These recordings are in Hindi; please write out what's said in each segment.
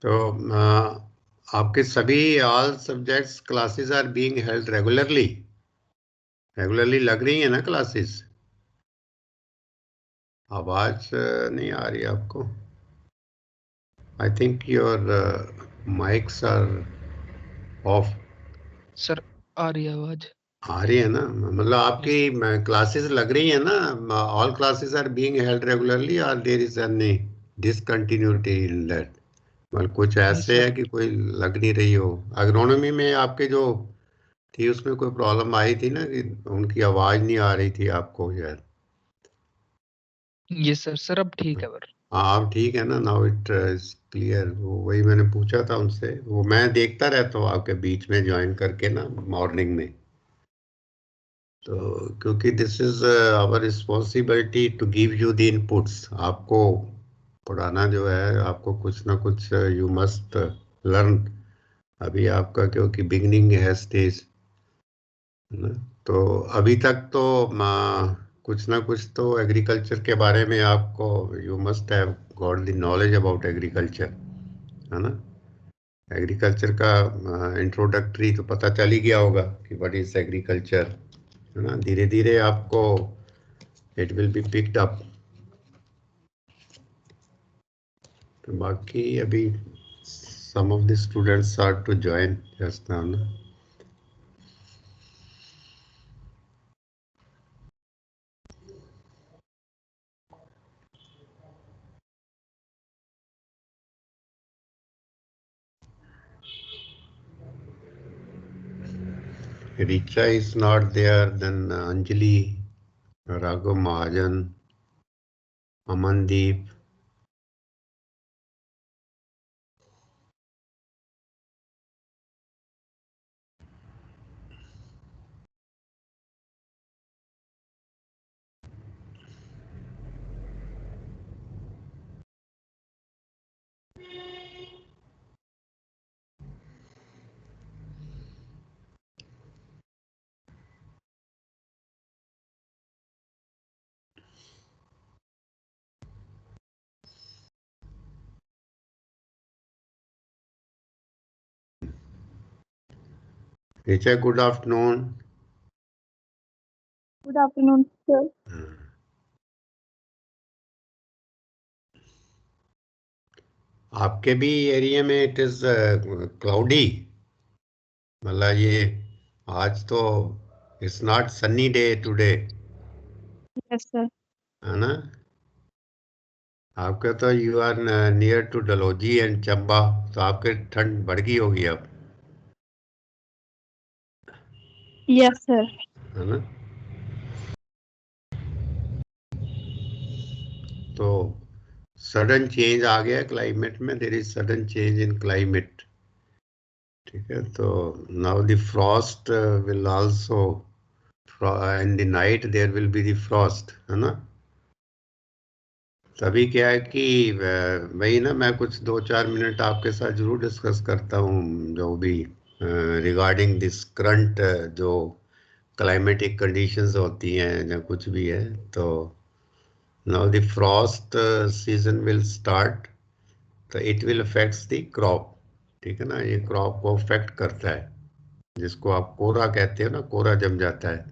तो आपके सभी all subjects classes are being held regularly लग रही है ना क्लासेस? आवाज नहीं आ रही आपको? I think your mics are off. Sir आ रही है आवाज। आ रही है ना? मतलब यस सर। आपकी क्लासेस लग रही है ना? All classes are being held regularly और there is any discontinuity in that? मतलब कुछ यस ऐसे सर। है कि कोई लग नहीं रही हो? एग्रोनॉमी में आपके जो थी उसमें कोई प्रॉब्लम आई थी ना कि उनकी आवाज नहीं आ रही थी आपको यार? Yes sir. सर अब ठीक है पर। हाँ अब ठीक है ना? Now it is clear. वो वही मैंने पूछा था उनसे, वो मैं देखता रहता हूँ आपके बीच में ज्वाइन करके ना मॉर्निंग में। तो क्योंकि this is our responsibility to give you the inputs. आपको पढ़ाना जो है, आपको कुछ ना कुछ यू मस्ट लर्न। अभी आपका क्योंकि बिगनिंग है स्टेज ना, तो अभी तक तो कुछ ना कुछ तो एग्रीकल्चर के बारे में आपको you must have got the knowledge about agriculture, है ना? एग्रीकल्चर का इंट्रोडक्टरी तो पता चल ही गया होगा कि व्हाट इज एग्रीकल्चर, है ना? धीरे धीरे आपको it will be picked up. तो बाकी अभी some of the students are to join just now ना। Richa is not there, then Anjali, Raghu Mahajan, Amandeep. Richa, good afternoon. Good afternoon, sir. आपके भी एरिया में इट इज क्लाउडी? मतलब ये आज तो it's not sunny day today, Yes, sir. है ना? आपके तो you are near to Dalhousie and Chamba, तो आपके ठंड बढ़ गई होगी अब, Yes, sir. है ना? तो सडन चेंज आ गया क्लाइमेट में, there is sudden change in climate. ठीक है, तो now the frost will also, in the night there will be the frost, है ना? तभी क्या है कि वही ना, मैं कुछ 2-4 मिनट आपके साथ जरूर डिस्कस करता हूँ जो भी रिगार्डिंग दिस करंट जो क्लाइमेटिक कंडीशंस होती हैं या कुछ भी है। तो now the frost season will start, तो it will affects the crop. ठीक है ना? ये क्रॉप को अफेक्ट करता है, जिसको आप कोहरा कहते हो ना, कोहरा जम जाता है।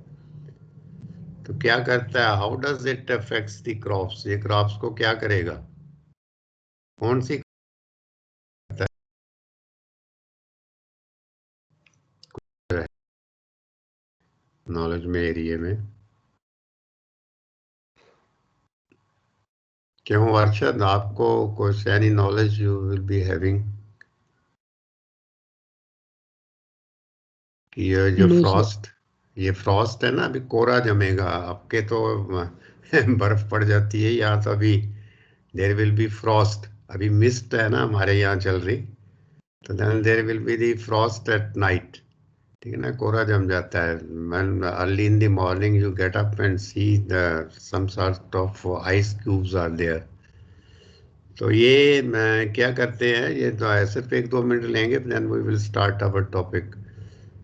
तो क्या करता है, how does it affects the crops? ये क्रॉप्स को क्या करेगा? कौन सी नॉलेज में एरिया में? क्यों अर्शद, आपको कुछ any knowledge you will be having कि नो सर। ये फ्रॉस्ट है ना, अभी कोहरा जमेगा आपके तो बर्फ पड़ जाती है यहाँ, तो अभी देर विल बी फ्रॉस्ट। अभी मिस्ट है ना हमारे यहाँ चल रही, तो then there will be the frost at night. ठीक है ना? कोहरा जम जाता है, when early in the morning you get up and see the some sort of ice cubes are there. तो ये क्या करते हैं, ये तो सिर्फ 1-2 मिनट लेंगे, then we will start our topic.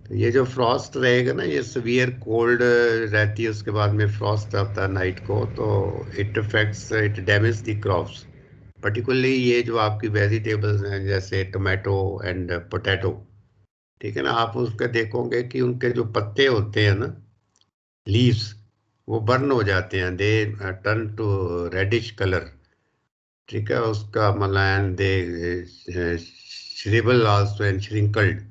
तो ये जो फ्रॉस्ट रहेगा ना, ये सीवियर कोल्ड रहती है, उसके बाद में फ्रॉस्ट आता है नाइट को, तो it affects, it damage the crops, particularly ये जो आपकी वेजिटेबल्स हैं जैसे टोमेटो एंड पोटैटो, ठीक है ना, आप उसका देखोगे कि उनके जो पत्ते होते हैं ना, लीव्स, वो बर्न हो जाते हैं, they turn to reddish colour, ठीक है, उसका मतलब दे श्रिबल आल्सो एंड श्रिंकल्ड,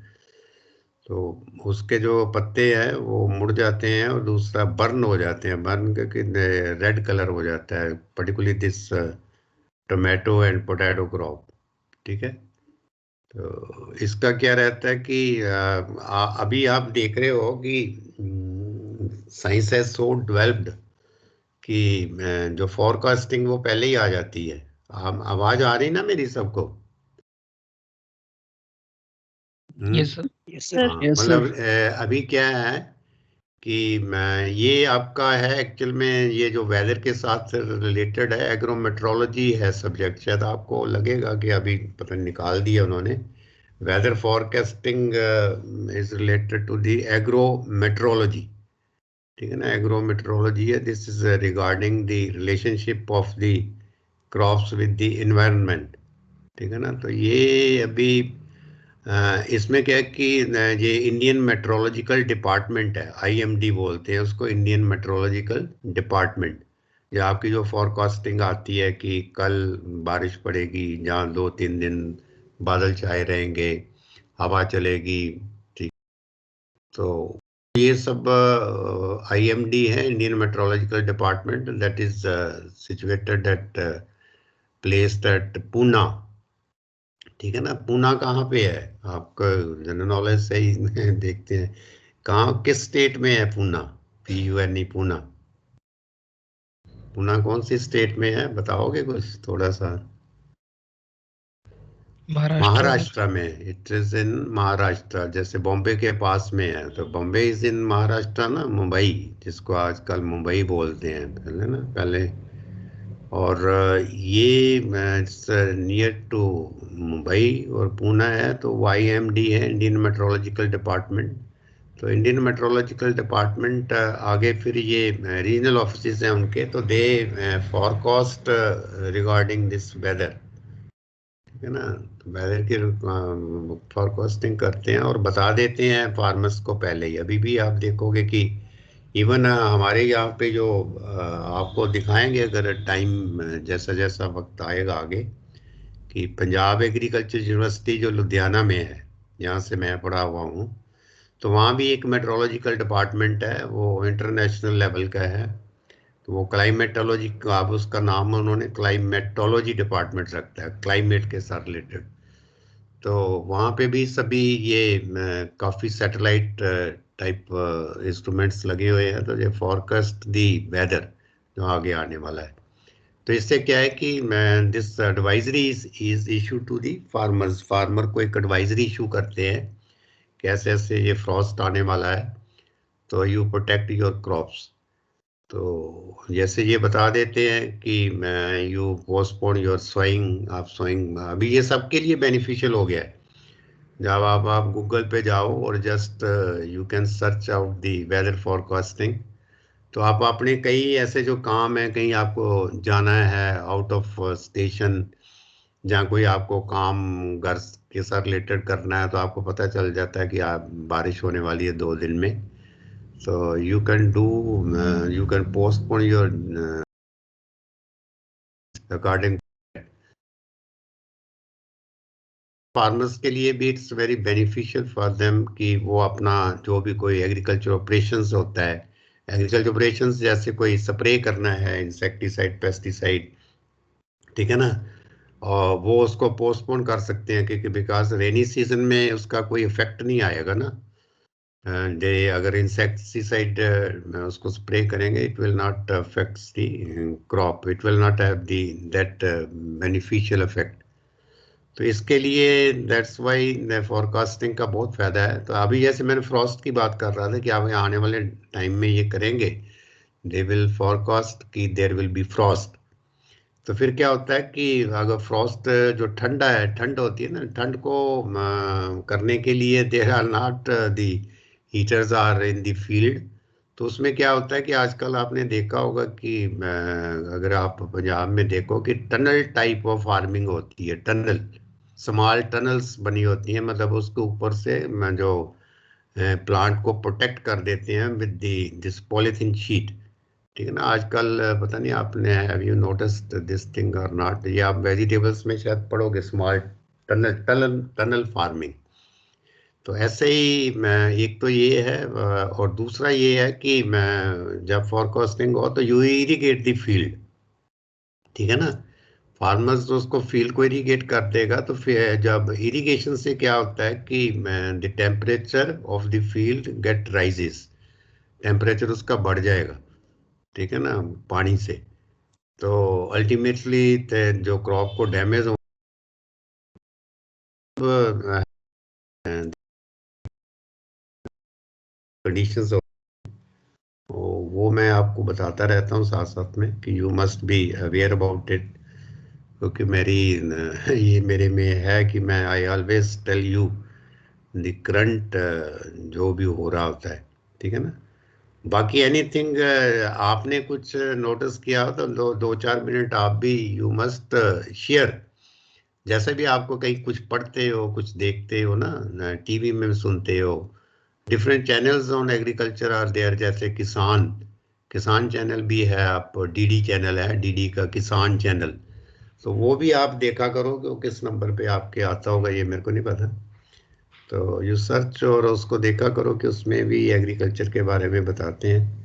तो उसके जो पत्ते हैं वो मुड़ जाते हैं और दूसरा बर्न हो जाते हैं, बर्न करके रेड कलर हो जाता है, particularly this tomato and potato crop, ठीक है। तो इसका क्या रहता है कि अभी आप देख रहे हो कि साइंस है सो डेवलप्ड कि जो फॉरकास्टिंग वो पहले ही आ जाती है। आवाज आ रही ना मेरी सबको? Yes sir. Yes sir. हाँ, मतलब अभी क्या है कि ये आपका है एक्चुअल में, ये जो वेदर के साथ रिलेटेड है, एग्रोमेट्रोलॉजी है सब्जेक्ट, शायद आपको लगेगा कि अभी पता नहीं निकाल दिया उन्होंने। Weather forecasting is related to the agrometeorology, ठीक है ना, एग्रोमेट्रोलॉजी है, this is regarding the relationship of the crops with the environment, ठीक है ना। तो ये अभी इसमें क्या है कि ये इंडियन मेट्रोलॉजिकल डिपार्टमेंट है, आईएमडी बोलते हैं उसको, इंडियन मेट्रोलॉजिकल डिपार्टमेंट। ये आपकी जो फॉरकास्टिंग आती है कि कल बारिश पड़ेगी, जहाँ 2-3 दिन बादल छाए रहेंगे, हवा चलेगी, ठीक, तो ये सब आईएमडी है, Indian meteorological department, that is situated at placed at Poona, ठीक है ना। पूना कहाँ पे है? आपका जनरल नॉलेज से ही देखते हैं, कहाँ किस स्टेट में है पूना? PUNE पूना, पूना कौन सी स्टेट में है बताओगे कुछ थोड़ा सा? महाराष्ट्र में महाराष्ट्र में, इट इज इन महाराष्ट्र, जैसे बॉम्बे के पास में है, तो बॉम्बे इज इन महाराष्ट्र ना, मुंबई जिसको आजकल मुंबई बोलते हैं, पहले ना, पहले, और ये नियर टू मुंबई और पूना है, तो YMD है, इंडियन मेट्रोलॉजिकल डिपार्टमेंट। तो इंडियन मेट्रोलॉजिकल डिपार्टमेंट आगे फिर ये रीजनल ऑफिस हैं उनके, तो दे फॉरकास्ट रिगार्डिंग दिस वेदर, ठीक है ना, तो वेदर की फॉरकास्टिंग करते हैं और बता देते हैं फार्मर्स को पहले ही। अभी भी आप देखोगे कि इवन हमारे यहाँ पे जो आपको दिखाएंगे अगर टाइम जैसा जैसा वक्त आएगा आगे, कि पंजाब एग्रीकल्चर यूनिवर्सिटी जो लुधियाना में है, जहाँ से मैं पढ़ा हुआ हूँ, तो वहाँ भी एक मेट्रोलॉजिकल डिपार्टमेंट है, वो इंटरनेशनल लेवल का है, तो वो क्लाइमेटोलॉजी का, अब उसका नाम उन्होंने क्लाइमेटोलॉजी डिपार्टमेंट रखता है, क्लाइमेट के साथ रिलेटेड। तो वहाँ पे भी सभी ये काफ़ी सैटेलाइट टाइप इंस्ट्रूमेंट्स लगे हुए हैं, तो ये फॉरकास्ट दी वेदर जो आगे आने वाला है। तो इससे क्या है कि this advisory is issue to the farmers, farmer को एक एडवाइजरी इशू करते हैं कि ऐसे ऐसे ये फ्रॉस्ट आने वाला है, तो यू प्रोटेक्ट योर क्रॉप्स। तो जैसे ये बता देते हैं कि यू पोस्टपोन योर सोइंग, आप सोइंग, अभी ये सबके लिए बेनिफिशियल हो गया है। जब आप गूगल पे जाओ और just you can search out the weather forecasting, तो आप अपने कई ऐसे जो काम है, कहीं आपको जाना है आउट ऑफ स्टेशन, जहाँ कोई आपको काम घर के साथ रिलेटेड करना है, तो आपको पता चल जाता है कि आप बारिश होने वाली है 2 दिन में, so you can do you can postpone your according farmers के लिए भी it's very beneficial for them कि वो अपना जो भी कोई एग्रीकल्चर ऑपरेशंस होता है, एग्रीकल्चर ऑपरेशंस जैसे कोई स्प्रे करना है, इंसेक्टिसाइड, पेस्टिसाइड, ठीक है ना, और वो उसको पोस्टपोन कर सकते हैं, क्योंकि बिकॉज रेनी सीजन में उसका कोई इफेक्ट नहीं आएगा ना। दे अगर इंसेक्टिसाइड उसको स्प्रे करेंगे, it will not affect the crop, it will not have the that beneficial effect. तो इसके लिए दैट्स वाई फॉरकास्टिंग का बहुत फायदा है। तो अभी जैसे मैंने फ्रॉस्ट की बात कर रहा था कि आप आने वाले टाइम में ये करेंगे, दे विल फॉरकास्ट कि देयर विल बी फ्रॉस्ट। तो फिर क्या होता है कि अगर फ्रॉस्ट जो ठंडा है, ठंड होती है ना, ठंड को करने के लिए there are not the heaters are in the field, तो उसमें क्या होता है कि आजकल आपने देखा होगा कि अगर आप पंजाब में देखो कि टनल टाइप ऑफ फार्मिंग होती है, टनल, स्मॉल टनल्स बनी होती हैं, मतलब उसके ऊपर से जो प्लांट को प्रोटेक्ट कर देते हैं विद दिस पॉलीथीन शीट। ठीक है ना। आजकल पता नहीं आपने have you noticed this thing और नॉट, ये आप वेजिटेबल्स में शायद पढ़ोगे, small tunnel tunnel tunnel farming. तो ऐसे ही एक तो ये है, और दूसरा ये है कि जब फॉरकास्टिंग हो तो यू इरिगेट द फील्ड। ठीक है ना। फार्मर्स तो उसको फील्ड को इरिगेट कर देगा, तो फिर जब इरिगेशन से क्या होता है कि the temperature of the field get rises, temperature उसका बढ़ जाएगा। ठीक है ना, पानी से। तो अल्टीमेटली जो क्रॉप को डैमेज हो कंडीशंस, वो मैं आपको बताता रहता हूँ साथ साथ में कि you must be aware about it. क्योंकि ये मेरे में है कि मैं I always tell you the current जो भी हो रहा होता है। ठीक है ना। बाकी एनीथिंग आपने कुछ नोटिस किया हो तो दो चार मिनट आप भी यू मस्ट शेयर। जैसे भी आपको कहीं कुछ पढ़ते हो, कुछ देखते हो ना, टीवी में सुनते हो, different channels on agriculture are there, जैसे किसान किसान चैनल भी है, आप डीडी चैनल है, डीडी का किसान चैनल, तो वो भी आप देखा करो कि वो किस नंबर पे आपके आता होगा, ये मेरे को नहीं पता। तो यू सर्च और उसको देखा करो कि उसमें भी एग्रीकल्चर के बारे में बताते हैं।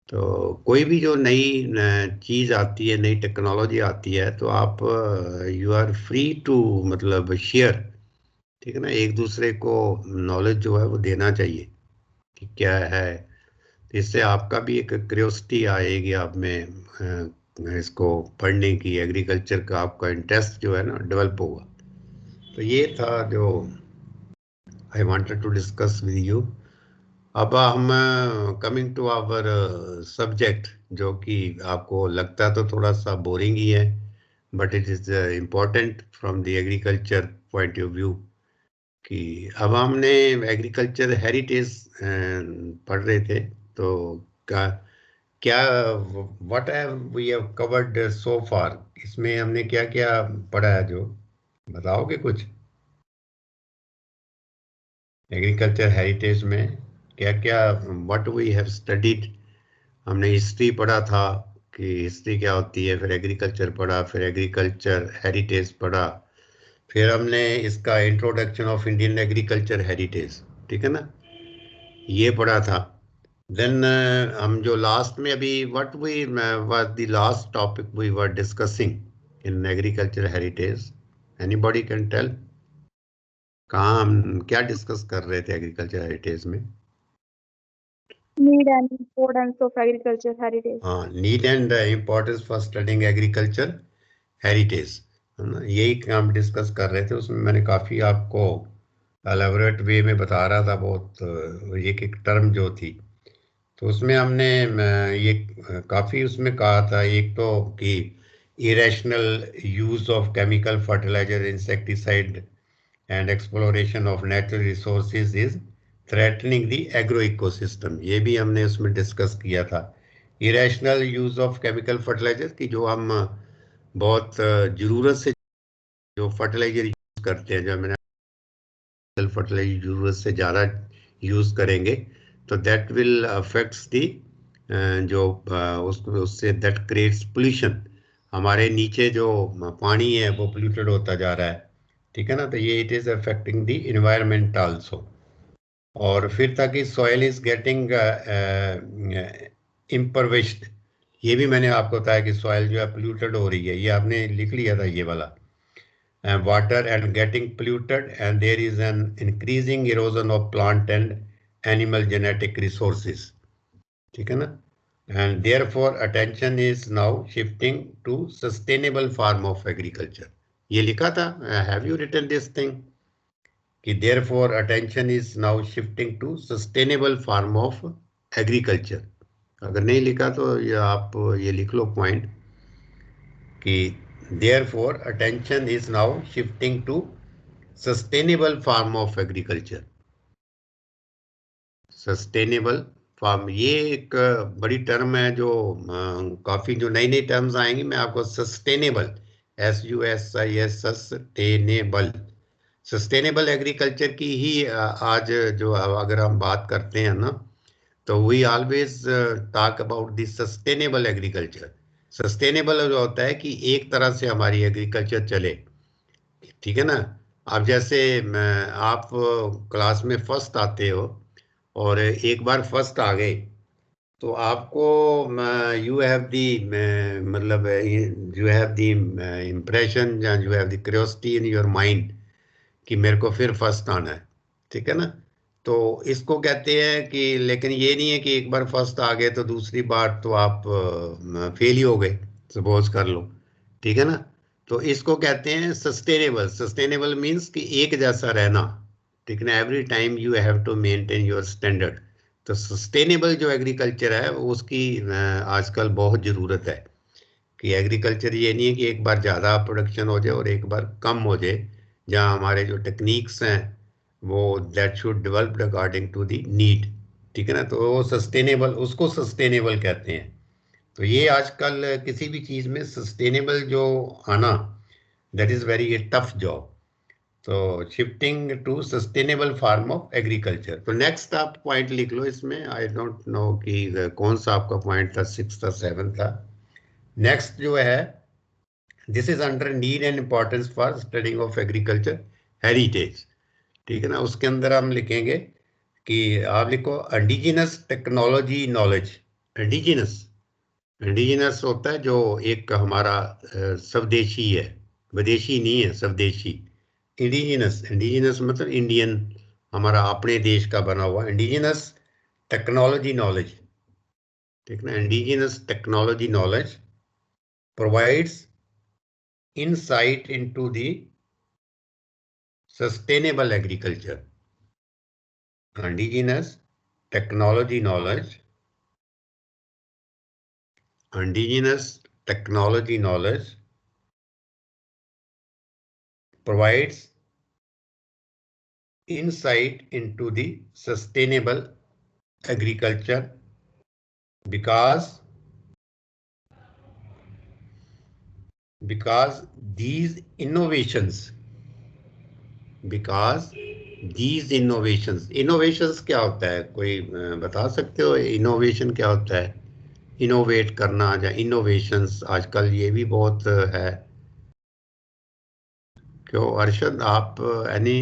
तो कोई भी जो नई चीज़ आती है, नई टेक्नोलॉजी आती है, तो आप यू आर फ्री टू मतलब शेयर। ठीक है ना। एक दूसरे को नॉलेज जो है वो देना चाहिए कि क्या है। तो इससे आपका भी एक क्यूरियोसिटी आएगी आप में, इसको पढ़ने की, एग्रीकल्चर का आपका इंटरेस्ट जो है ना डेवलप होगा। तो ये था जो I wanted to discuss with you. अब हम कमिंग टू आवर सब्जेक्ट, जो कि आपको लगता तो थोड़ा सा बोरिंग ही है, but it is important from the agriculture point of view. कि अब हमने एग्रीकल्चर हेरिटेज पढ़ रहे थे, तो क्या क्या what have we have covered so far, इसमें हमने क्या क्या पढ़ा है, जो बताओगे कुछ एग्रीकल्चर हेरिटेज में क्या क्या, व्हाट वी हैव स्टडीड। हमने हिस्ट्री पढ़ा था कि हिस्ट्री क्या होती है, फिर एग्रीकल्चर पढ़ा, फिर एग्रीकल्चर हेरिटेज पढ़ा, फिर हमने इसका introduction of Indian agriculture heritage, ठीक है ना, ये पढ़ा था। देन हम जो लास्ट में अभी what we was the last topic we were discussing in agriculture heritage, anybody can tell कहाँ हम क्या डिस्कस कर रहे थे एग्रीकल्चर हेरिटेज में? Need and importance of agriculture heritage. हाँ, need and importance for studying agriculture heritage, है ना, यही हम डिस्कस कर रहे थे। उसमें मैंने काफ़ी आपको एलेबोरेट वे में बता रहा था, बहुत एक एक टर्म जो थी। तो उसमें हमने ये काफ़ी उसमें कहा था, एक तो कि irrational use of chemical fertiliser, insecticide and exploration of natural resources is threatening the agro ecosystem, ये भी हमने उसमें डिस्कस किया था। Irrational use of chemical fertiliser की जो हम बहुत ज़रूरत से जो फर्टिलाइजर यूज करते हैं, जो मैंने फर्टिलाइजर जरूरत से ज़्यादा यूज़ करेंगे तो दैट विल अफेक्ट्स दी जो उससे दैट क्रिएट्स पोल्यूशन, हमारे नीचे जो पानी है वो पोल्यूटेड होता जा रहा है। ठीक है ना। तो ये it is affecting the environment also. और फिर ताकि सॉइल इज गेटिंग इम्परविश्ड, ये भी मैंने आपको बताया कि सॉइल जो है पोल्यूटेड हो रही है, ये आपने लिख लिया था ये वाला, water and getting polluted, and there is an increasing erosion of plant and animal genetic resources, ठीक है ना। and therefore attention is now shifting to sustainable form of agriculture, ये लिखा था, have you written this thing कि therefore attention is now shifting to sustainable form of agriculture? अगर नहीं लिखा तो ये आप ये लिख लो पॉइंट कि therefore attention is now shifting to sustainable form of agriculture, sustainable farm, ये एक बड़ी टर्म है जो काफी जो नई नई टर्म्स आएंगी मैं आपको sustainable, SUSIS, sustainable, sustainable agriculture की ही आज जो अगर हम बात करते हैं ना, तो we always talk about the sustainable agriculture. Sustainable जो होता है कि एक तरह से हमारी एग्रीकल्चर चले, ठीक है ना। अब जैसे आप क्लास में फर्स्ट आते हो और एक बार फर्स्ट आ गए तो आपको यू हैव दी, मतलब यू हैव दी इम्प्रेशन या you have the curiosity in your mind कि मेरे को फिर फर्स्ट आना है, ठीक है ना। तो इसको कहते हैं कि, लेकिन ये नहीं है कि एक बार फर्स्ट आ गए तो दूसरी बार तो आप फेल ही हो गए, सपोज कर लो, ठीक है ना। तो इसको कहते हैं सस्टेनेबल। सस्टेनेबल मीन्स कि एक जैसा रहना, ठीक है ना, every time you have to maintain your standard. तो सस्टेनेबल जो एग्रीकल्चर है उसकी आजकल बहुत ज़रूरत है कि एग्रीकल्चर ये नहीं है कि एक बार ज़्यादा प्रोडक्शन हो जाए और एक बार कम हो जाए, जहाँ हमारे जो टेक्निक्स हैं वो that should developed according to the need, ठीक है ना। तो वो सस्टेनेबल, उसको सस्टेनेबल कहते हैं। तो ये आजकल किसी भी चीज़ में सस्टेनेबल जो आना, that is very tough job. तो shifting to sustainable farm of agriculture. तो नेक्स्ट आप पॉइंट लिख लो इसमें, आई डोंट नो कि कौन सा आपका पॉइंट था, 6 था 7 था। नेक्स्ट जो है, this is under need and importance for studying of agriculture heritage, ठीक है ना। उसके अंदर हम लिखेंगे कि आप लिखो indigenous technology knowledge. Indigenous, indigenous होता है जो एक हमारा स्वदेशी है, विदेशी नहीं है, स्वदेशी। इंडिजिनस, इंडिजिनस मतलब इंडियन, हमारा अपने देश का बना हुआ। इंडिजिनस टेक्नोलॉजी नॉलेज, ठीक ना। Indigenous technology knowledge provides insight into the sustainable agriculture. Indigenous technology knowledge, indigenous technology knowledge provides insight into the sustainable agriculture because these innovations, innovations क्या होता है, कोई बता सकते हो इनोवेशन क्या होता है? इनोवेट करना या इनोवेशंस, आजकल ये भी बहुत है। क्यों अर्शद, आप एनी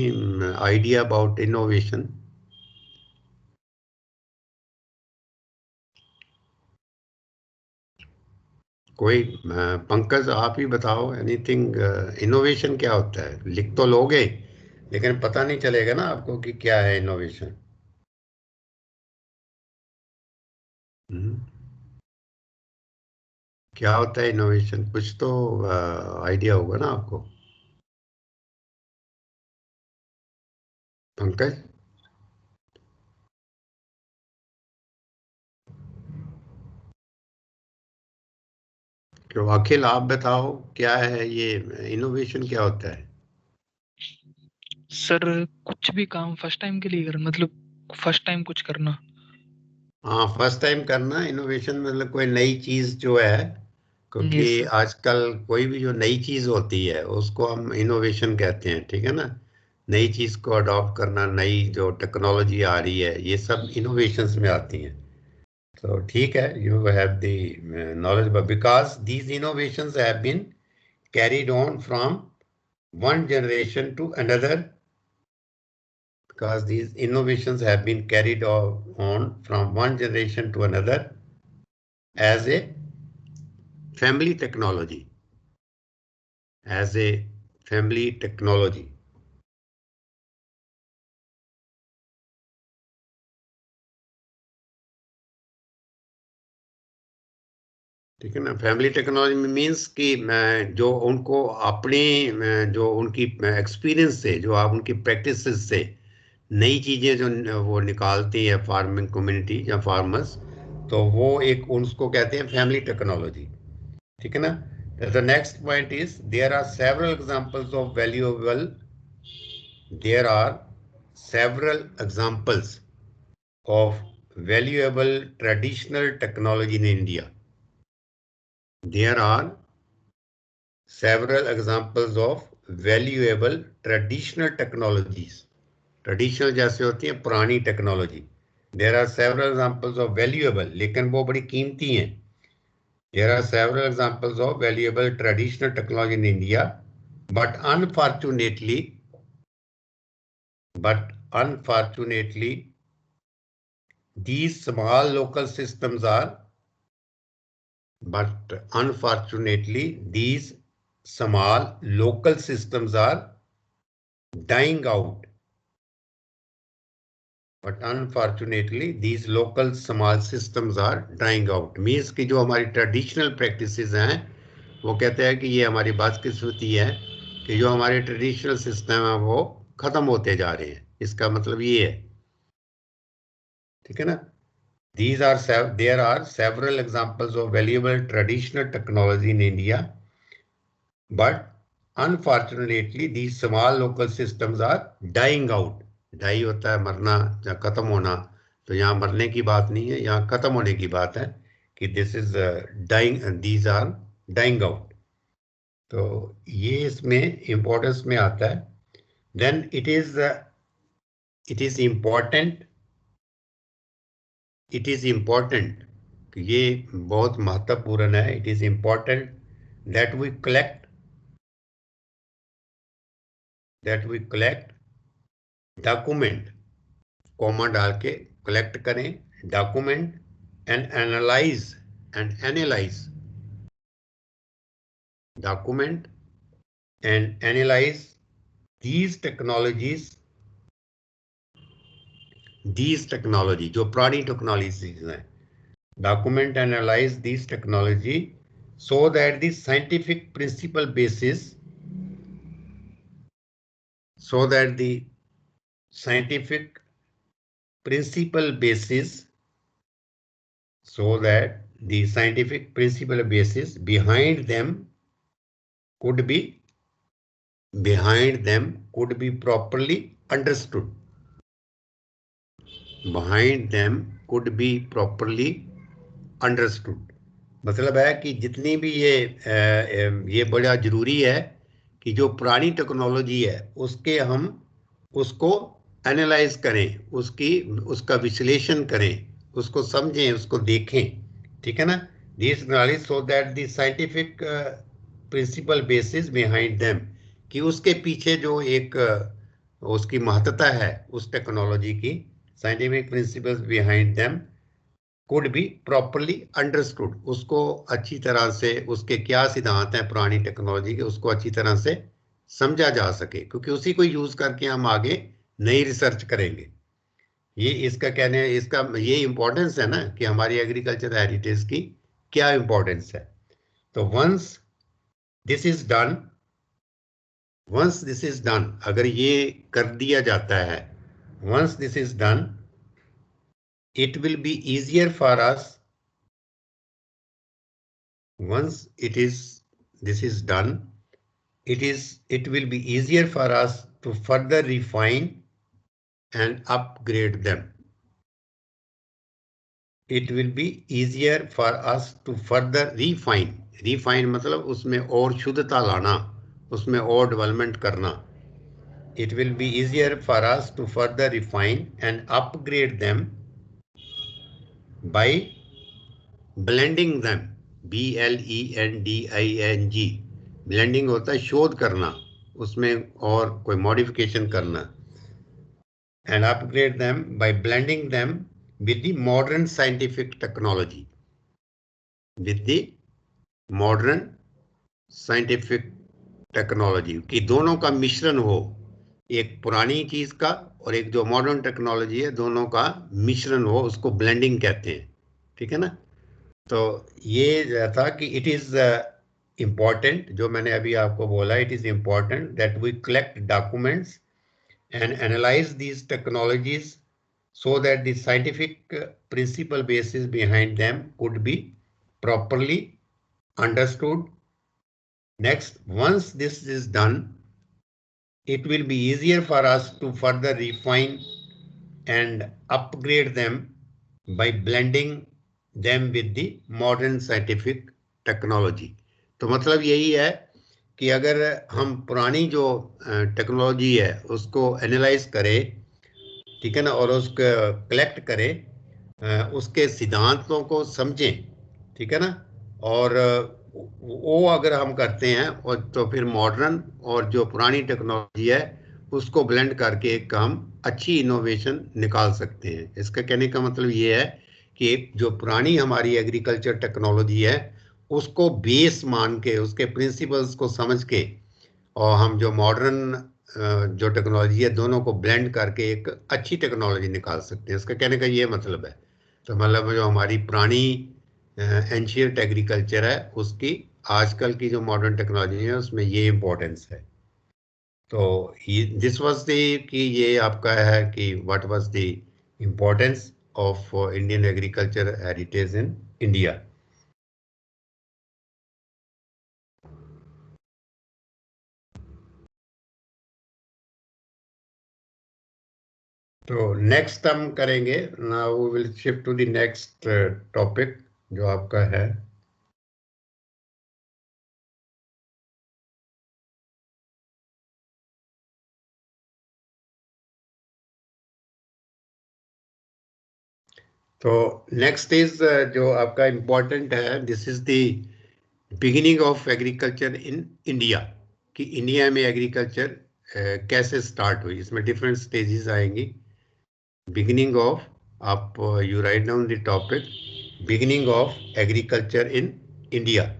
आइडिया अबाउट इनोवेशन? कोई पंकज आप ही बताओ, एनीथिंग। इनोवेशन क्या होता है? लिख तो लोगे लेकिन पता नहीं चलेगा ना आपको कि क्या है इनोवेशन। क्या होता है इनोवेशन? कुछ तो आइडिया होगा ना आपको, पंकज। क्यों अखिल, आप बताओ क्या है ये इनोवेशन, क्या होता है? सर कुछ भी काम फर्स्ट टाइम के लिए करना, मतलब फर्स्ट टाइम कुछ करना। हाँ, फर्स्ट टाइम करना। इनोवेशन मतलब कोई नई चीज जो है, क्योंकि यस सर। आजकल कोई भी जो नई चीज होती है उसको हम इनोवेशन कहते हैं, ठीक है ना। नई चीज को अडॉप्ट करना, नई जो टेक्नोलॉजी आ रही है, ये सब इनोवेशंस में आती हैं। तो ठीक है, you have the knowledge, because these innovations have been carried on from one generation to another, because these innovations have been carried on from one generation to another as a family technology, as a family technology. ठीक है ना। फैमिली टेक्नोलॉजी में मीन्स कि जो उनको अपने जो उनकी एक्सपीरियंस से, जो आप उनकी प्रैक्टिस से नई चीज़ें जो वो निकालती है फार्मिंग कम्युनिटी या फार्मर्स, तो वो एक उसको कहते हैं फैमिली टेक्नोलॉजी, ठीक है ना। The next point is there are several examples of valuable, there are several examples of valuable traditional technology in India. There are several examples of valuable traditional technologies. Traditional जैसे होती है पुरानी technology. There are several examples of valuable, लेकिन वो बड़ी कीमती हैं. There are several examples of valuable traditional technology in India, but unfortunately, these small local systems are dying out. But unfortunately, these local small systems are dying out. Means कि जो हमारी traditional practices हैं, वो कहते हैं कि ये हमारी बदकिस्मती है कि जो हमारे traditional system है वो खत्म होते जा रहे हैं. इसका मतलब ये है, ठीक है ना? There are several examples of valuable traditional technology in India, but unfortunately, these small local systems are dying out. Die होता है मरना या खत्म होना, तो यहाँ मरने की बात नहीं है, यहाँ खत्म होने की बात है कि this is dying, these are dying out. तो ये इसमें इंपॉर्टेंस में आता है. देन इट इज इम्पोर्टेंट कि ये बहुत महत्वपूर्ण है. It is important that we collect document, comma डाल के कलेक्ट करें, document and analyse document and analyse these technology जो पुरानी टेक्नोलॉजीज हैं. Document analyse these technology so that the scientific principle basis behind them could be properly understood. मतलब है कि जितनी भी ये बड़ा जरूरी है कि जो पुरानी टेक्नोलॉजी है उसको एनालाइज करें, उसका विश्लेषण करें, उसको समझें, उसको देखें, ठीक है ना? This knowledge so that the scientific principle basis behind them, कि उसके पीछे जो एक उसकी महत्ता है उस टेक्नोलॉजी की, scientific principles behind them could be properly understood. उसको अच्छी तरह से, उसके क्या सिद्धांत हैं पुरानी टेक्नोलॉजी के, उसको अच्छी तरह से समझा जा सके, क्योंकि उसी को यूज करके हम आगे नई रिसर्च करेंगे. ये इसका कहने, इसका ये इंपॉर्टेंस है ना कि हमारी एग्रीकल्चर हेरिटेज की क्या इंपॉर्टेंस है. तो वंस दिस इज डन, अगर ये कर दिया जाता है, once this is done, it will be easier for us. Once this is done, it will be easier for us to further refine and upgrade them. It will be easier for us to further refine मतलब उसमें और शुद्धता लाना, उसमें और डेवलपमेंट करना. It will be easier for us to further refine and upgrade them by blending them, BLENDING. Blending होता है शोध करना, उसमें और कोई मॉडिफिकेशन करना. And upgrade them by blending them with the modern scientific technology, कि दोनों का मिश्रण हो, एक पुरानी चीज का और एक जो मॉडर्न टेक्नोलॉजी है, दोनों का मिश्रण हो, उसको ब्लेंडिंग कहते हैं, ठीक है ना? तो ये था कि इट इज इम्पॉर्टेंट, जो मैंने अभी आपको बोला, it is important that we collect documents and analyse these technologies so that the scientific principle basis behind them could be properly understood. Next, once this is done, it will be easier for us to further refine and upgrade them by blending them with the modern scientific technology. तो मतलब यही है कि अगर हम पुरानी जो टेक्नोलॉजी है उसको एनालाइज करें, ठीक है ना, और उसको कलेक्ट करें, उसके सिद्धांतों को समझें, ठीक है ना, और वो अगर हम करते हैं और तो फिर मॉडर्न और जो पुरानी टेक्नोलॉजी है उसको ब्लेंड करके एक हम अच्छी इनोवेशन निकाल सकते हैं। इसका कहने का मतलब ये है कि जो पुरानी हमारी एग्रीकल्चर टेक्नोलॉजी है उसको बेस मान के, उसके प्रिंसिपल्स को समझ के, और हम जो मॉडर्न जो टेक्नोलॉजी है दोनों को ब्लेंड करके एक अच्छी टेक्नोलॉजी निकाल सकते हैं। इसका कहने का ये मतलब है। तो मतलब जो हमारी पुरानी एंशियंट एग्रीकल्चर है उसकी आजकल की जो मॉडर्न टेक्नोलॉजी है उसमें ये इम्पोर्टेंस है। तो दिस वाज द कि ये आपका है कि what was the importance of Indian agriculture heritage in India. तो नेक्स्ट हम करेंगे, now we will shift to the next topic जो आपका है तो नेक्स्ट इज जो आपका इम्पोर्टेंट है, this is the beginning of agriculture in India, कि इंडिया में एग्रीकल्चर कैसे स्टार्ट हुई। इसमें डिफरेंट स्टेजेस आएंगी। बिगिनिंग ऑफ, आप you write down the topic, beginning of agriculture in India.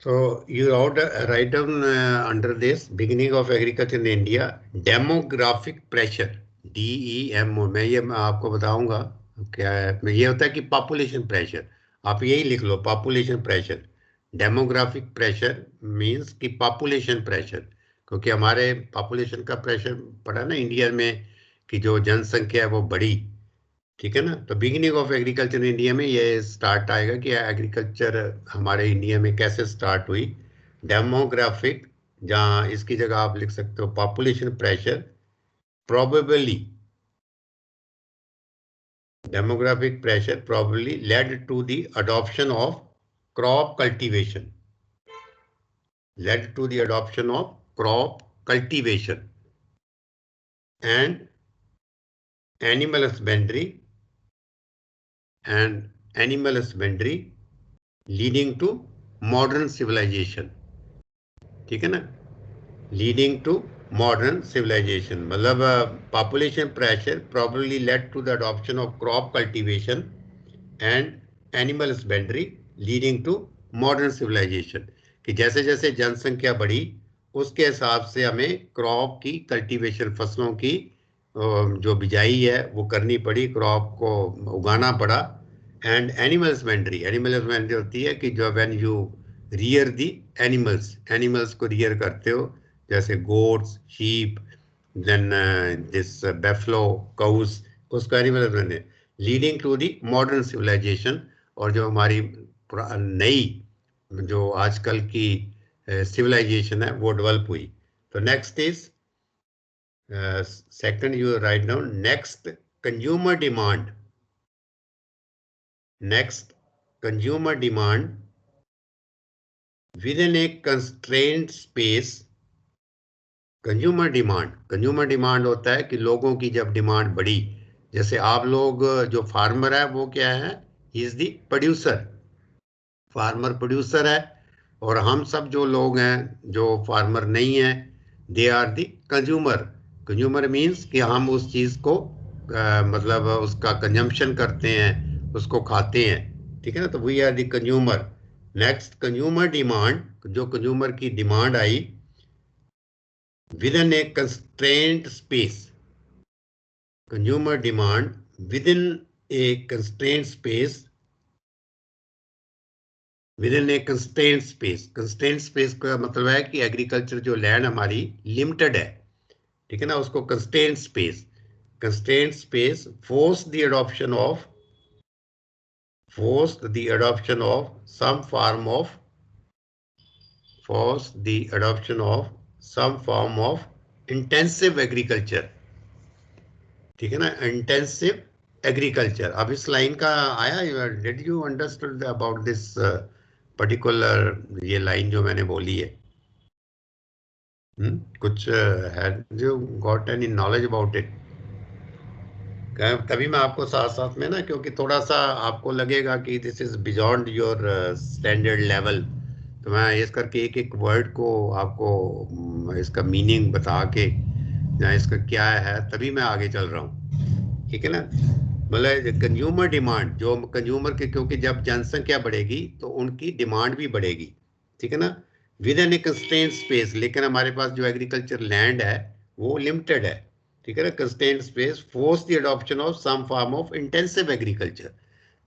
So you write down under this beginning of agriculture in India, demographic pressure, DEMO। मैं आपको बताऊंगा क्या है। मैं ये होता है कि पॉपुलेशन प्रेशर, आप यही लिख लो, population pressure. Demographic pressure means कि पॉपुलेशन प्रेशर, क्योंकि हमारे पॉपुलेशन का प्रेशर पड़ा ना इंडिया में, कि जो जनसंख्या है वो बढ़ी, ठीक है ना। तो बिगिनिंग ऑफ एग्रीकल्चर इंडिया में ये स्टार्ट आएगा कि एग्रीकल्चर हमारे इंडिया में कैसे स्टार्ट हुई। डेमोग्राफिक, जहाँ इसकी जगह आप लिख सकते हो population pressure, probably demographic pressure probably led to the adoption of crop cultivation, led to the adoption of crop cultivation and animal husbandry leading to modern civilization, ठीक है ना। लीडिंग टू मॉडर्न सिविलाइजेशन मतलब population pressure probably led to the adoption of crop cultivation and animal husbandry leading to modern civilization, कि जैसे जैसे जनसंख्या बढ़ी उसके हिसाब से हमें क्रॉप की कल्टीवेशन, फसलों की जो बिजाई है वो करनी पड़ी, क्रॉप को उगाना पड़ा। एंड एनिमल हस्बेंड्री होती है कि जो when you rear the animals को रियर करते हो, जैसे goats, sheep, then this buffalo, cows, उसको animal husbandry, leading to the modern civilization. और जो हमारी नई जो आजकल की सिविलाइजेशन है वो डेवलप हुई। तो next is second, you write down next, consumer demand. Next, consumer demand within a constrained space। Consumer demand होता है कि लोगों की जब डिमांड बढ़ी, जैसे आप लोग, जो फार्मर है वो क्या है, he is the producer, farmer producer है, और हम सब जो लोग हैं जो फार्मर नहीं है, they are the consumer. Consumer means कि हम उस चीज़ को मतलब उसका कंजम्पशन करते हैं, उसको खाते हैं, ठीक है ना। तो we are the consumer. Next, consumer demand, जो कंज्यूमर की डिमांड आई within a constrained space, consumer demand within a constrained space with in A constraint space. Constraint space का मतलब है कि एग्रीकल्चर जो लैंड हमारी लिमिटेड है, ठीक है ना, उसको constraint space, constraint space force the adoption of some form of intensive agriculture, ठीक है ना, इंटेंसिव एग्रीकल्चर। अब इस लाइन का आया, did you understood about this particular ये लाइन जो मैंने बोली है? कुछ had you got any knowledge about it? तभी मैं आपको साथ साथ में ना, क्योंकि थोड़ा सा आपको लगेगा कि this is beyond your standard level, तो मैं इस करके एक एक वर्ड को आपको इसका मीनिंग बता के या इसका क्या है, तभी मैं आगे चल रहा हूँ, ठीक है ना। मतलब कंज्यूमर डिमांड, जो कंज्यूमर के, क्योंकि जब जनसंख्या बढ़ेगी तो उनकी डिमांड भी बढ़ेगी, ठीक है ना, with in A constraint space. लेकिन हमारे पास जो एग्रीकल्चर लैंड है वो लिमिटेड है, ठीक है ना। Constraint space force the adoption of some form of intensive agriculture.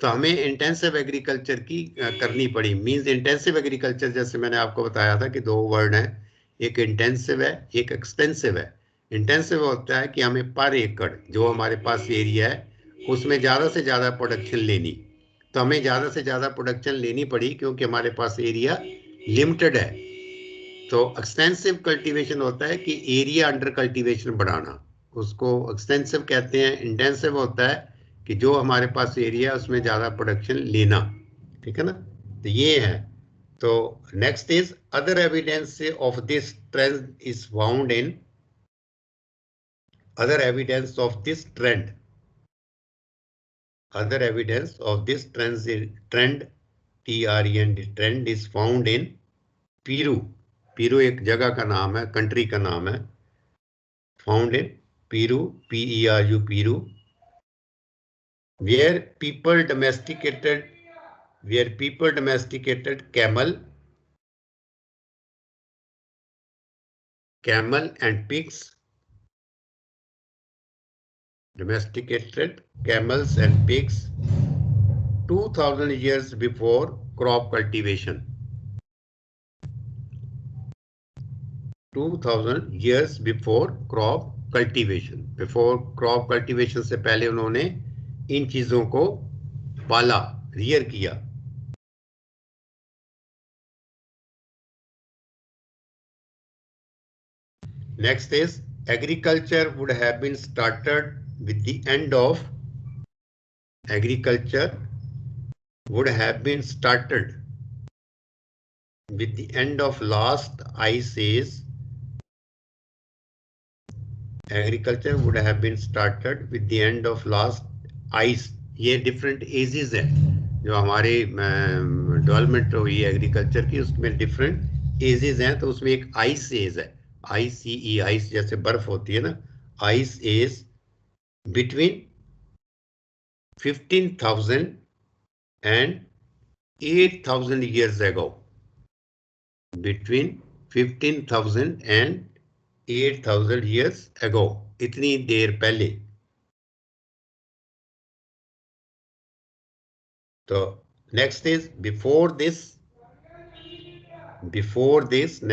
तो हमें इंटेंसिव एग्रीकल्चर की करनी पड़ी। मींस इंटेंसिव एग्रीकल्चर, जैसे मैंने आपको बताया था कि दो वर्ड हैं, एक इंटेंसिव है, एक एक्सटेंसिव है। इंटेंसिव होता है कि हमें पर एकड़ जो हमारे पास एरिया है उसमें ज़्यादा से ज़्यादा प्रोडक्शन लेनी, तो हमें ज़्यादा से ज़्यादा प्रोडक्शन लेनी पड़ी क्योंकि हमारे पास एरिया लिमिटेड है। तो एक्सटेंसिव कल्टीवेशन होता है कि एरिया अंडर कल्टीवेशन बढ़ाना, उसको एक्सटेंसिव कहते हैं। इंटेंसिव होता है कि जो हमारे पास एरिया है उसमें ज़्यादा प्रोडक्शन लेना, ठीक है ना। तो ये है। तो next is other evidence of this trend is found in other evidence of this trend other evidence of this trend trend is found in Peru. Peru एक जगह का नाम है, कंट्री का नाम है। Found in Peru, Peru, Peru, where people domesticated camel and pigs, domesticated camels and pigs 2000 years before crop cultivation. 2000 years before crop cultivation. Before crop cultivation से पहले उन्होंने इन चीजों को पाला, रियर किया। Next is agriculture would have been started with the end of last ice age. Agriculture would have been started with the end of last ice. ये डिफरेंट एजेस है जो हमारे डेवलपमेंट हुई एग्रीकल्चर की, उसमें डिफरेंट एजेस हैं। तो उसमें एक आइस एज है, ICE, आइस जैसे बर्फ होती है ना, ice as between 15,000 and 8,000 years ago. Between 15,000 and 8,000 years ago, इतनी देर पहले। तो next is before this,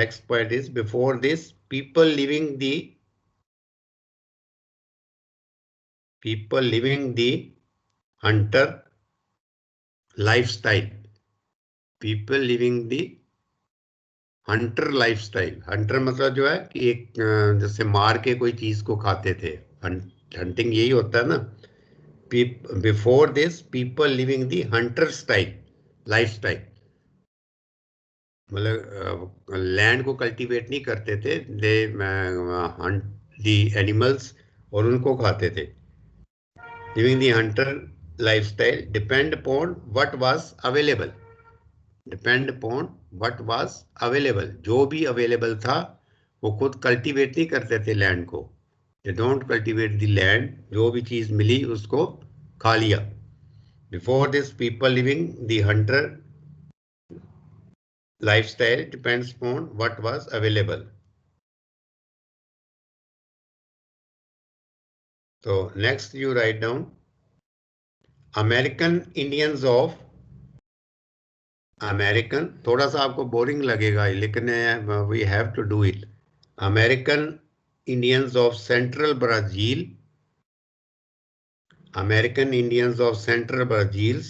next point is before this, people living the hunter lifestyle. People living the hunter lifestyle. hunter मतलब जो है कि एक जैसे मार के कोई चीज को खाते थे, hunting यही होता है ना। Before this, people living the hunter style lifestyle, मतलब लैंड को कल्टीवेट नहीं करते थे, दे हंट दी एनिमल्स और उनको खाते थे। Living the Hunter lifestyle depend upon what was available, जो भी अवेलेबल था वो खुद कल्टीवेट नहीं करते थे लैंड को। They don't cultivate the land, जो भी चीज मिली उसको खा लिया। Before this people living the Hunter lifestyle depends upon what was available. So next you write down American Indians of American, थोड़ा सा आपको बोरिंग लगेगा लेकिन we have to do it. American Indians of central Brazil, American Indians of central Brazil,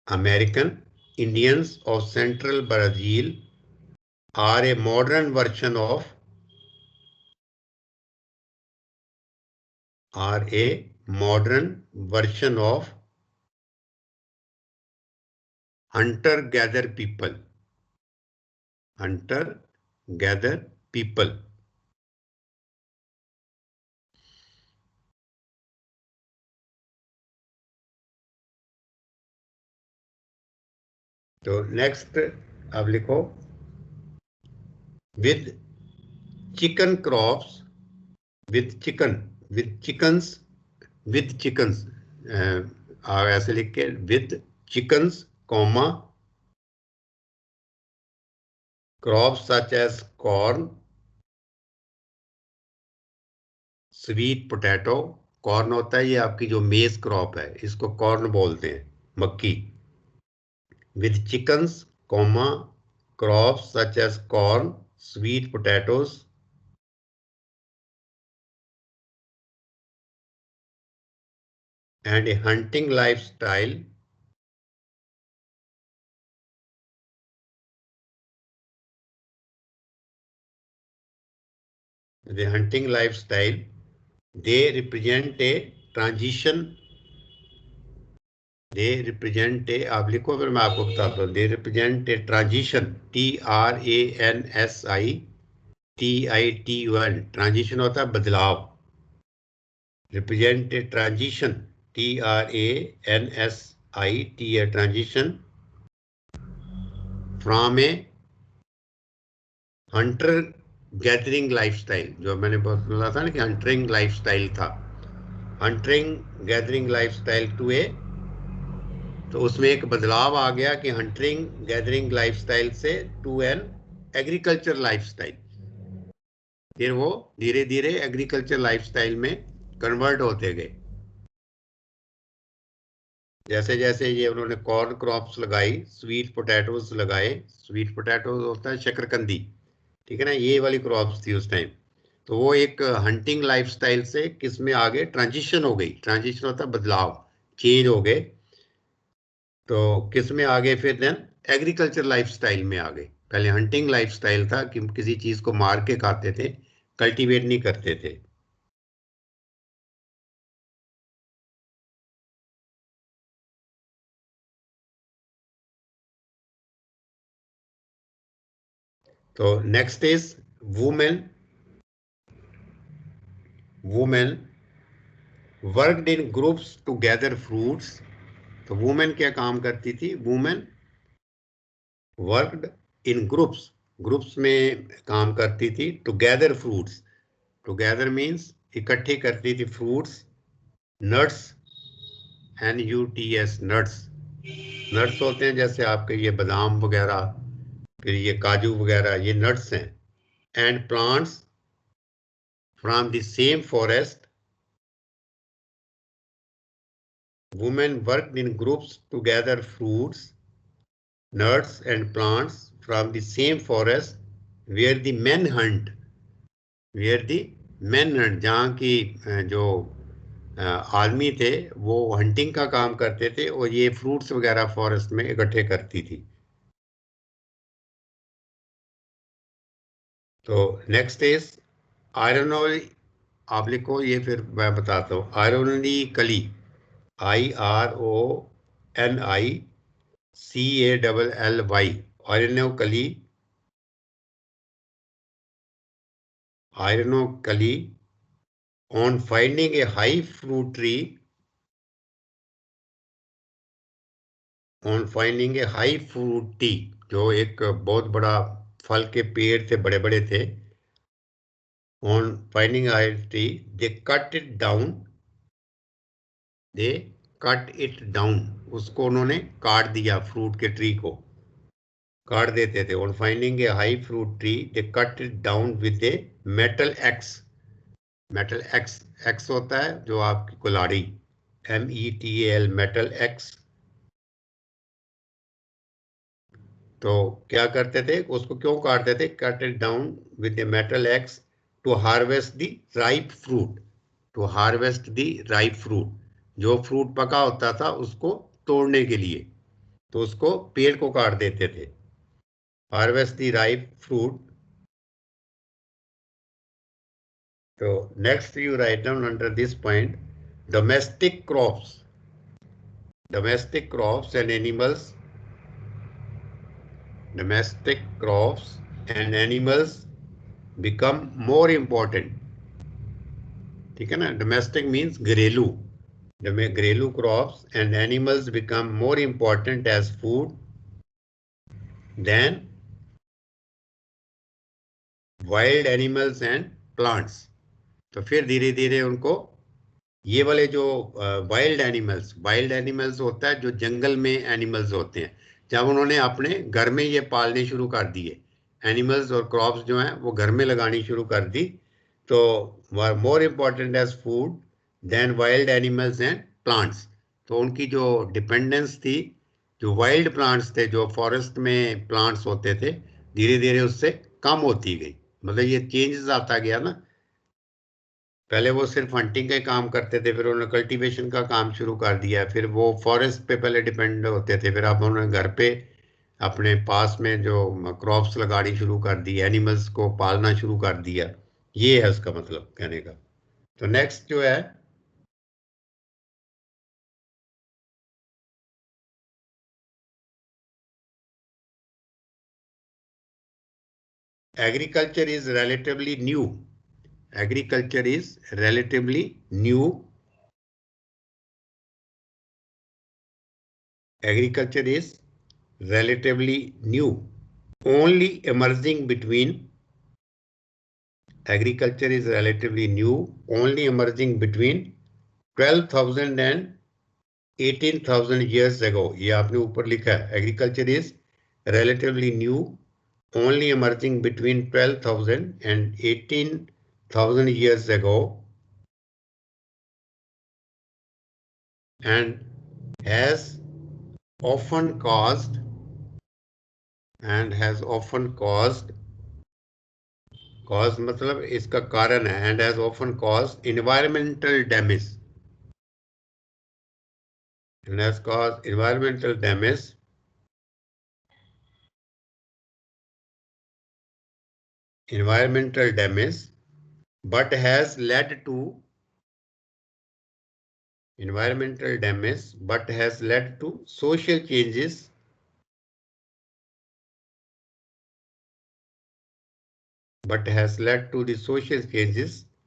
American Indians of central Brazil are a modern version of hunter-gatherer people. Hunter-gatherer people. तो नेक्स्ट अब लिखो with chicken crops, with chickens, आप ऐसे लिख के with chickens, comma, crops such as corn, sweet potato, corn होता है ये आपकी जो मेज क्रॉप है, इसको कॉर्न बोलते हैं, मक्की। With chickens, comma, crops such as corn, sweet potatoes, and a hunting lifestyle, they represent a transition, आप लिखो फिर मैं आपको बताता हूँ, they represent a transition, TRANSITION, transition होता है बदलाव, represent a transition, TRANSIT, transition from a hunter gathering lifestyle, जो मैंने बोला था ना कि हंटरिंग लाइफस्टाइल था, हंटरिंग गैदरिंग लाइफस्टाइल टू ए, तो उसमें एक बदलाव आ गया कि हंटरिंग गैदरिंग लाइफस्टाइल से टू एन एग्रीकल्चर लाइफस्टाइल, फिर वो धीरे धीरे एग्रीकल्चर लाइफस्टाइल में कन्वर्ट होते गए। जैसे जैसे ये उन्होंने कॉर्न क्रॉप्स लगाई, स्वीट पोटैटोज लगाए, स्वीट पोटैटोज होता है शकरकंदी, ठीक है ना, ये वाली क्रॉप्स थी उस टाइम, तो वो एक हंटिंग लाइफस्टाइल से किस में आ गए, ट्रांजिशन हो गई, ट्रांजिशन होता है बदलाव, चेंज हो गए, तो किस में आ गए फिर देन एग्रीकल्चर लाइफस्टाइल में आ गए। पहले हंटिंग लाइफस्टाइल था कि किसी चीज को मार के खाते थे, कल्टीवेट नहीं करते थे। तो next is women worked in groups to gather fruits. तो वुमेन क्या काम करती थी, वुमेन वर्कड इन ग्रुप्स में काम करती थी, to gather fruits, to gather means इकट्ठे करती थी फ्रूट्स, नट्स, NUTS, नट्स होते हैं जैसे आपके ये बादाम वगैरह, फिर ये काजू वगैरह, ये नट्स हैं, and plants from the same forest, women worked in groups to gather fruits, nuts and plants from the same forest where the men hunt, जहाँ की जो आदमी थे वो हंटिंग का काम करते थे और ये फ्रूट्स वगैरह फॉरेस्ट में इकट्ठे करती थी। तो नेक्स्ट इज आयरन, आप लिखो ये फिर मैं बताता हूँ, ironically, IRONICALLY, ironically, on finding a high fruit tree, जो एक बहुत बड़ा फल के पेड़ थे, बड़े बड़े थे, on finding a high tree, they cut it down, उसको उन्होंने काट दिया, फ्रूट के ट्री को काट देते थे। On finding a high fruit tree, they cut it down with a metal axe, axe होता है जो आपकी कुल्हाड़ी, METAL, metal axe, तो क्या करते थे, उसको क्यों काटते थे, cut it down with a metal axe to harvest the ripe fruit, to harvest the ripe fruit, जो फ्रूट पका होता था उसको तोड़ने के लिए, तो उसको पेड़ को काट देते थे, harvest the ripe fruit. So next you write down under this point domestic crops and animals, domestic crops and animals become more important. ठीक है ना, domestic means घरेलू, घरेलू crops and animals become more important as food than wild animals and plants. तो फिर धीरे धीरे उनको ये वाले जो वाइल्ड एनिमल्स होता है, जो जंगल में एनिमल्स होते हैं, जब उन्होंने अपने घर में ये पालने शुरू कर दिए एनिमल्स और क्रॉप्स जो हैं वो घर में लगानी शुरू कर दी, तो more important as food then wild animals and plants. तो उनकी जो डिपेंडेंस थी, जो वाइल्ड प्लांट्स थे, जो फॉरेस्ट में प्लांट्स होते थे, धीरे धीरे उससे कम होती गई. मतलब ये चेंजेस आता गया ना, पहले वो सिर्फ हंटिंग का काम करते थे, फिर उन्होंने कल्टीवेशन का काम शुरू कर दिया, फिर वो फॉरेस्ट पे पहले डिपेंड होते थे, फिर अब उन्होंने घर पे अपने पास में जो क्रॉप्स लगानी शुरू कर दी, एनिमल्स को पालना शुरू कर दिया. ये है उसका मतलब कहने का. तो नेक्स्ट जो है agriculture is relatively new. Agriculture is relatively new. Agriculture is relatively new. Only emerging between. Agriculture is relatively new. Only emerging between 12,000 and 18,000 years ago. ये आपने ऊपर लिखा है. Agriculture is relatively new. Only emerging between 12,000 and 18,000 years ago. And has often caused cause मतलब इसका कारण है, and has often caused environmental damage, and has caused environmental damage but has led to social changes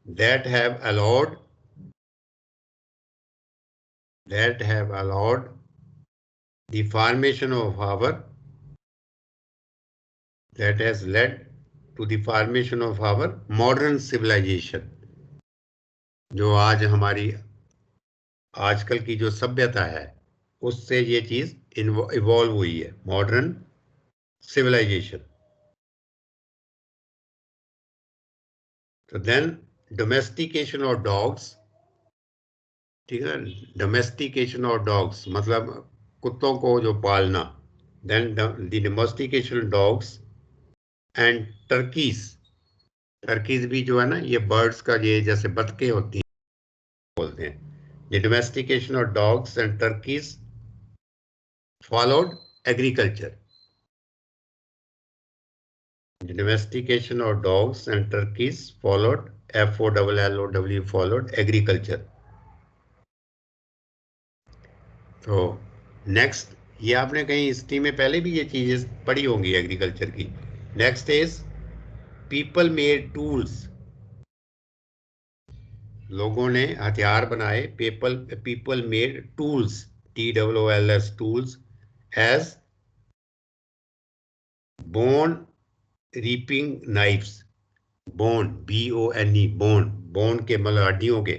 that have allowed the formation of our that has led to the formation of our modern civilization. जो आज हमारी आजकल की जो सभ्यता है उससे ये चीज इवॉल्व हुई है, मॉडर्न सिविलाइजेशन. तो देन डोमेस्टिकेशन ऑफ डॉग्स, ठीक है ना, डोमेस्टिकेशन ऑफ डॉग्स मतलब कुत्तों को जो पालना. Then the domestication dogs and turkeys भी जो है ना, ये बर्ड्स का, ये जैसे बतखें होती हैं बोलते हैं. The domestication of dogs and Turkey's followed agriculture. The domestication of dogs and turkeys followed FOLLOW followed agriculture. तो नेक्स्ट, ये आपने कहीं हिस्ट्री में पहले भी ये चीजें पढ़ी होंगी एग्रीकल्चर की. Next is people made tools. लोगों ने हथियार बनाए. People made tools, TOOLS tools, as bone reaping knives. Bone BONE bone के मतलब हड्डियों के.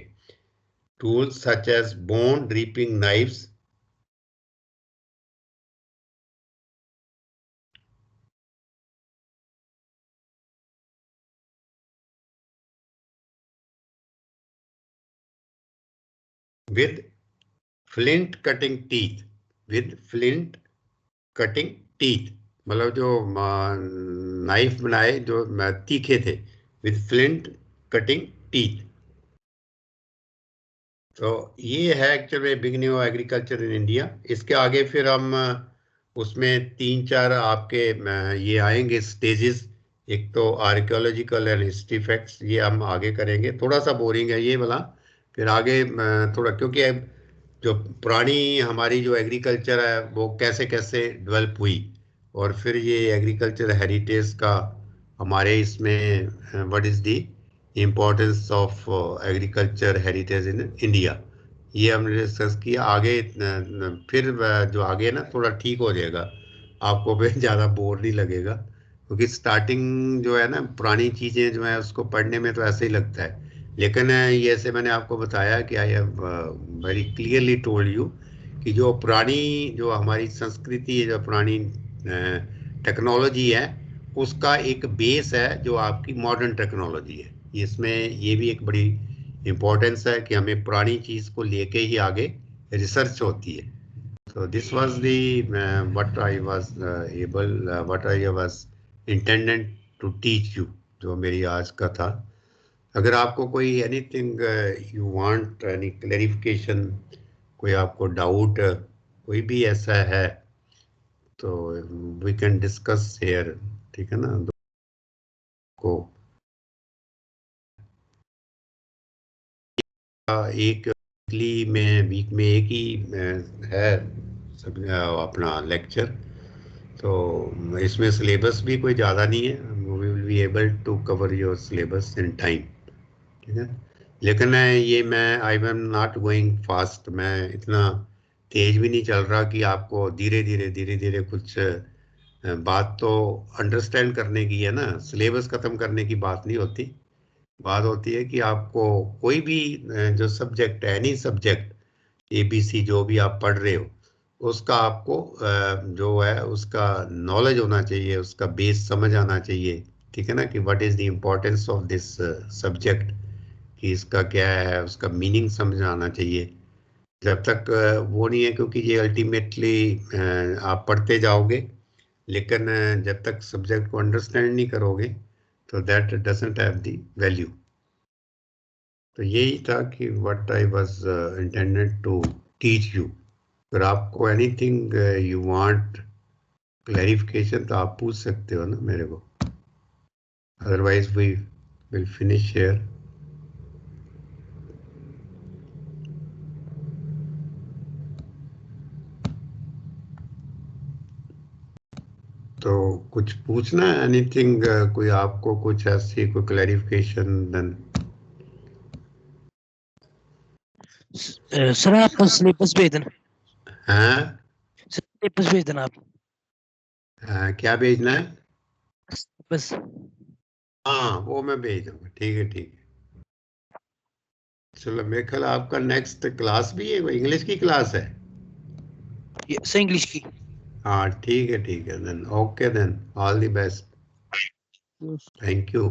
Tools such as bone reaping knives with flint cutting teeth. मतलब जो नाइफ बनाए जो तीखे थे, विद फ्लिंट कटिंग टीथ। तो ये है actually beginning of agriculture in India. इसके आगे फिर हम उसमें 3-4 आपके ये आएंगे स्टेजेस। एक तो आर्कियोलॉजिकल एंड हिस्ट्री फैक्ट्स, ये हम आगे करेंगे, थोड़ा सा बोरिंग है ये वाला। फिर आगे थोड़ा, क्योंकि जो पुरानी हमारी जो एग्रीकल्चर है वो कैसे कैसे डेवलप हुई, और फिर ये एग्रीकल्चर हेरिटेज का हमारे इसमें what is the importance of agriculture heritage in India, ये हमने डिस्कस किया। आगे फिर जो आगे ना थोड़ा ठीक हो जाएगा, आपको भी ज़्यादा बोर नहीं लगेगा, क्योंकि स्टार्टिंग जो है ना पुरानी चीज़ें जो है उसको पढ़ने में तो ऐसे ही लगता है, लेकिन ये ऐसे मैंने आपको बताया कि I have very clearly told you कि जो पुरानी जो हमारी संस्कृति है, जो पुरानी टेक्नोलॉजी है, उसका एक बेस है जो आपकी मॉडर्न टेक्नोलॉजी है। इसमें ये भी एक बड़ी इम्पोर्टेंस है कि हमें पुरानी चीज़ को लेके ही आगे रिसर्च होती है। So this was the what I was what I was intended to teach you, जो मेरी आज का था। अगर आपको कोई anything you want any clarification, कोई आपको डाउट कोई भी ऐसा है तो वी कैन डिस्कस हियर, ठीक है ना। को एक वीक में एक ही है सब अपना लेक्चर, तो इसमें सिलेबस भी कोई ज़्यादा नहीं है, we will be able to cover your syllabus in time, ठीक है। लेकिन ये मैं I am not going fast, मैं इतना तेज भी नहीं चल रहा कि आपको धीरे धीरे कुछ बात तो अंडरस्टैंड करने की है ना, सिलेबस खत्म करने की बात नहीं होती। बात होती है कि आपको कोई भी जो सब्जेक्ट है, एनी सब्जेक्ट ABC जो भी आप पढ़ रहे हो, उसका आपको जो है उसका नॉलेज होना चाहिए, उसका बेस समझ आना चाहिए, ठीक है ना, कि what is the importance of this subject, कि इसका क्या है, उसका मीनिंग समझ आना चाहिए। जब तक वो नहीं है, क्योंकि ये अल्टीमेटली आप पढ़ते जाओगे, लेकिन जब तक सब्जेक्ट को अंडरस्टैंड नहीं करोगे तो that doesn't have the value. तो यही था कि what I was intended to teach you. अगर आपको एनीथिंग यू वांट क्लैरिफिकेशन तो आप पूछ सकते हो ना मेरे को, otherwise we will finish here. तो कुछ पूछना है एनीथिंग, कोई आपको कुछ ऐसी कोई क्लैरिफिकेशन देन। सर आप सिलेबस भेज देना। हाँ सिलेबस भेज देना आप। क्या भेजना है? बस हाँ वो मैं भेज दूंगा, ठीक है ठीक है। चलो मेरे ख्याल आपका नेक्स्ट क्लास भी है, इंग्लिश की क्लास है। सर इंग्लिश की। हाँ ठीक है then, okay then, all the best, thank you.